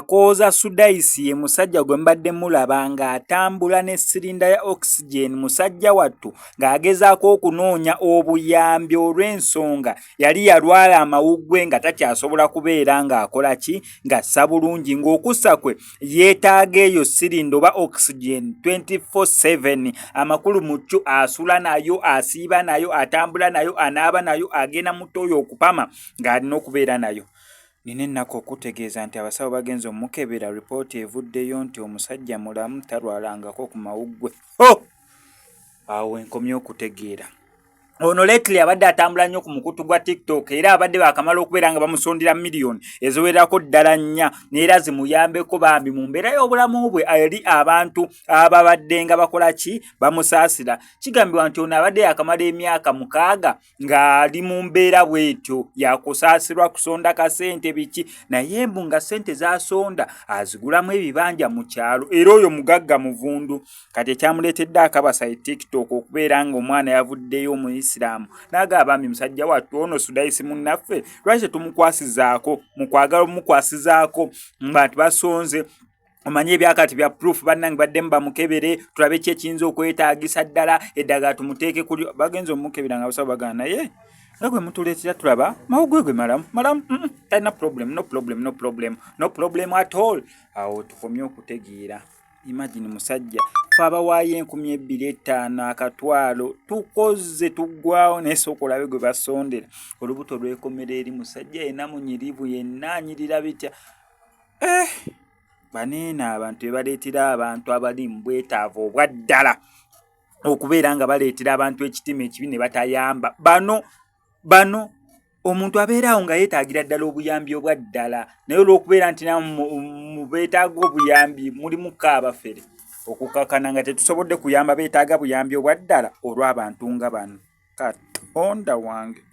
Kakooza Sudaisi ye musajja gwe mbadde mulaba ng'atambula ne sirinda ya oxygen musajja wattu ng'agezaako okunoonya obuyambi olw'ensonga yali yalwala amawuggwe nga takyasobola kubeera ng'akola ki ng'assa bulungi ng'okussa kwe yeetaaga eyo sirinda oba oxygen 24/7 amakulu mu ccu asula nayo asiiba nayo atambula nayo anaaba nayo agenda mu ttooyo okupama ng'alina okubeera nayo. Nina ennaku okutegeeza nti abasawo bagenze omukebera ripooti evuddeyo nti omusajja mulamu talwalangako ku mawuggwe. Awo enkomye okutegeera. Ono lately abadde atambula nnyo ku mukutu gwa TikTok era abadde baakamala okubeera nga bamusondera miliyoni eziwerako ddala 4 n'era zimuyambeko bambi mu mbeera y'obulamu bwe eri abantu ababadde nga bakola ki bamusaasira. Kigambibwa nti ono abadde yakamala emyaka 6 ng'ali mu mbeera bw'etyo yakusaasirwa kusonda kasente biki naye mbu nga ssente z'asonda azigulamu ebibanja mu kyalo era oyo mugagga muvundu. Kati ekyamuleetedde akabasa TikTok okubeera ng'omwana yavuddeyo omuyisi n'agamba bambi musajja wattu ono Sudaisi munnaffe lwaki tumukwasizaako mu kwagala omukwasizaako bantu basonze omanye ebyakati bya proof bannange baddemu bamukebere tulabe ki ekiyinza okwetaagisa ddala eddagala tumuteeke kuli bagenza omukebera nga basawo bagana naye nga gwe mutuleetera tulaba mawuggwe gwe malamu talina no problem at all. Awo tukomye okutegeera. Imagine musajja fabawaayo 2,500 akatwalo tukoze tuggwawo n'esooka olabe gwe basondera olubuto lwekomera eri musajja yenna munyirivu yenna anyirira bitya. Baneena abantu bebaleetera abantu abali mu bwetaavu obwa ddala okubeera nga baleetera abantu ekitima ekibi ne batayamba bano omuntu abeerawo nga yeetaagira ddala obuyambi obwa ddala naye olw'okubeera nti mu beetaaga obuyambi mulimu kaabafere okukakana nga tetusobodde kuyamba beetaaga buyambi obwa ddala olw'abantu nga bano. Katonda wange.